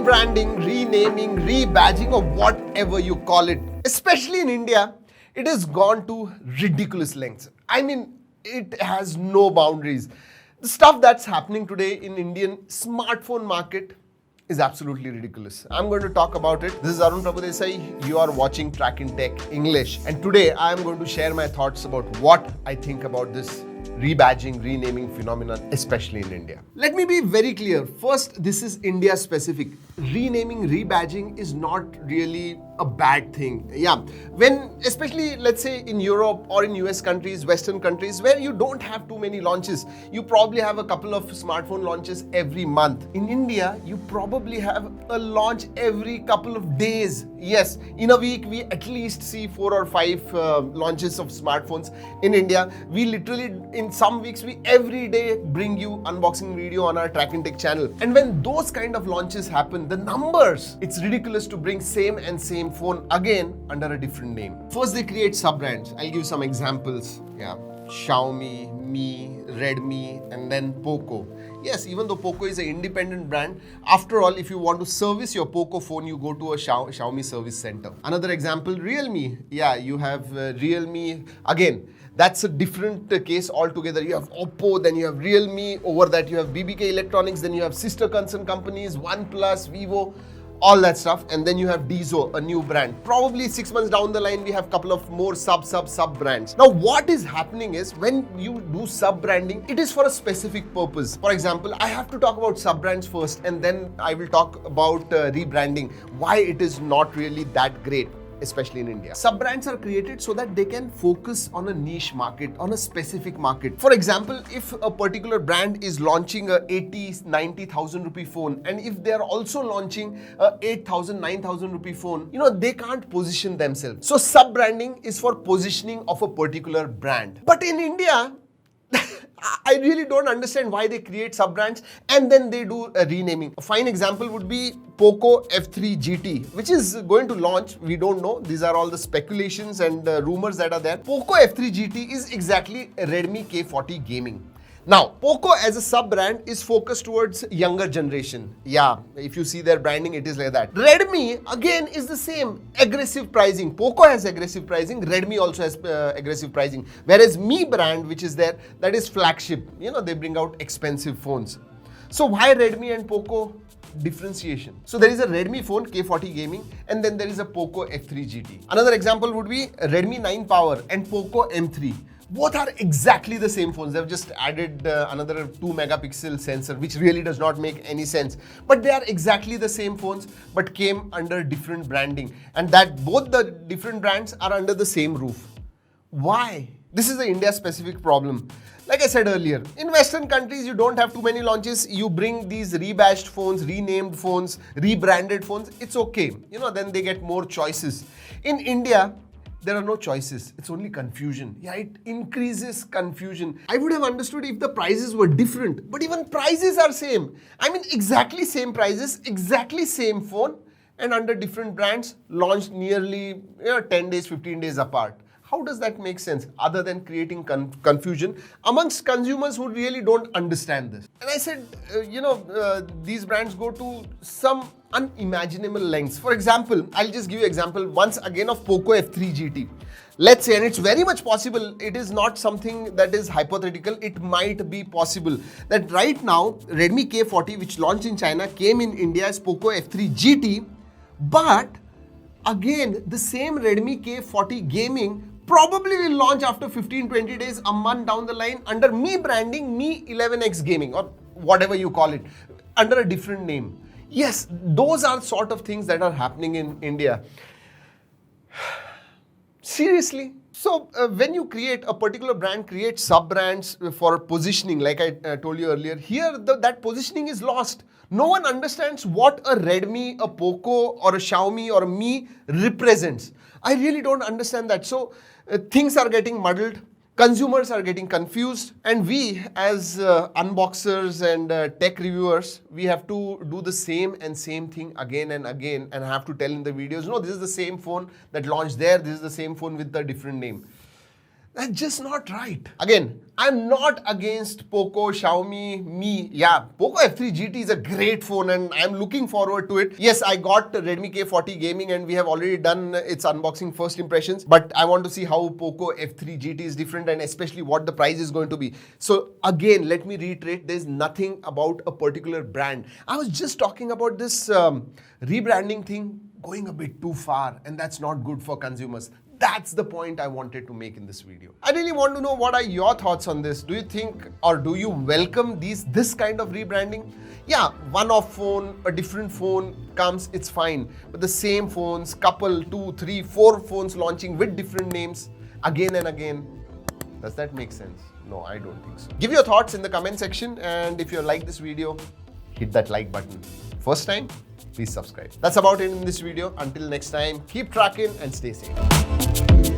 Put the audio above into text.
rebranding, renaming, rebadging, or whatever you call it, especially in India, it has gone to ridiculous lengths. I mean, it has no boundaries. The stuff that's happening today in Indian smartphone market is absolutely ridiculous. I'm going to talk about it. This is Arun Prabhudesai. You are watching Trakin Tech English. And today I am going to share my thoughts about what I think about this rebadging, renaming phenomenon, especially in India. Let me be very clear. First, this is India specific. Renaming, rebadging is not really a bad thing. Yeah, when especially let's say in Europe or in US countries, Western countries where you don't have too many launches, you probably have a couple of smartphone launches every month. In India, you probably have a launch every couple of days. Yes, in a week we at least see 4 or 5 launches of smartphones in India. We literally in some weeks we every day bring you unboxing video on our Trakin Tech channel. And when those kind of launches happen, the numbers, it's ridiculous to bring same phone again under a different name. First, they create sub-brands. I'll give you some examples. Yeah, Xiaomi, Mi, Redmi, and then Poco. Yes, even though Poco is an independent brand, after all, if you want to service your Poco phone, you go to a Xiaomi service center. Another example, Realme. Yeah, you have Realme. Again, that's a different case altogether. You have Oppo, then you have Realme. Over that, you have BBK Electronics. Then you have sister concern companies, OnePlus, Vivo, all that stuff. And then you have Dizo, a new brand. Probably 6 months down the line, we have a couple of more sub brands. Now, what is happening is when you do sub branding, it is for a specific purpose. For example, I have to talk about sub brands first, and then I will talk about rebranding, why it is not really that great, especially in India. Sub-brands are created so that they can focus on a niche market, on a specific market. For example, if a particular brand is launching a 80,000-90,000 rupee phone, and if they are also launching a 8,000-9,000 rupee phone, they can't position themselves. So sub-branding is for positioning of a particular brand. But in India, I really don't understand why they create sub-brands and then they do a renaming. A fine example would be Poco F3 GT, which is going to launch. We don't know. These are all the speculations and rumors that are there. Poco F3 GT is exactly Redmi K40 gaming. Now, Poco as a sub-brand is focused towards younger generation. Yeah, if you see their branding, it is like that. Redmi, again, is the same. Aggressive pricing. Poco has aggressive pricing. Redmi also has aggressive pricing. Whereas Mi brand, which is there, that is flagship. They bring out expensive phones. So why Redmi and Poco? Differentiation. So there is a Redmi phone K40 gaming, and then there is a Poco F3 GT. Another example would be Redmi 9 Power and Poco M3. Both are exactly the same phones. They've just added another 2 megapixel sensor, which really does not make any sense. But they are exactly the same phones, but came under different branding. And that both the different brands are under the same roof. Why? This is the India-specific problem. Like I said earlier, in Western countries, you don't have too many launches. You bring these rebadged phones, renamed phones, rebranded phones. It's okay. Then they get more choices. In India, there are no choices. It's only confusion. Yeah, it increases confusion. I would have understood if the prices were different, but even prices are same. I mean, exactly same prices, exactly same phone, and under different brands, launched nearly 10 days, 15 days apart. How does that make sense other than creating confusion amongst consumers who really don't understand this? And I said, these brands go to some unimaginable lengths. For example, I'll just give you an example once again of Poco F3 GT. Let's say, and it's very much possible, it is not something that is hypothetical, it might be possible that right now Redmi K40, which launched in China, came in India as Poco F3 GT, but again, the same Redmi K40 gaming probably will launch after 15-20 days, a month down the line under Mi branding, Mi 11X gaming, or whatever you call it, under a different name. Yes, those are sort of things that are happening in India. Seriously. So when you create a particular brand, create sub-brands for positioning, like I told you earlier, here that positioning is lost. No one understands what a Redmi, a Poco, or a Xiaomi, or a Mi represents. I really don't understand that. So things are getting muddled. Consumers are getting confused, and we as unboxers and tech reviewers, we have to do the same thing again and again and have to tell in the videos, no, this is the same phone that launched there, this is the same phone with a different name. That's just not right. Again, I'm not against Poco, Xiaomi, Mi. Yeah, Poco F3 GT is a great phone and I'm looking forward to it. Yes, I got Redmi K40 Gaming and we have already done its unboxing first impressions. But I want to see how Poco F3 GT is different and especially what the price is going to be. So again, let me reiterate, there's nothing about a particular brand. I was just talking about this rebranding thing going a bit too far and that's not good for consumers. That's the point I wanted to make in this video. I really want to know what are your thoughts on this. Do you think or do you welcome this kind of rebranding? Yeah, one-off phone, a different phone comes, it's fine. But the same phones, couple, 2, 3, 4 phones launching with different names again and again. Does that make sense? No, I don't think so. Give your thoughts in the comment section and if you like this video, hit that like button. First time, please subscribe. That's about it in this video. Until next time, keep Trakin and stay safe.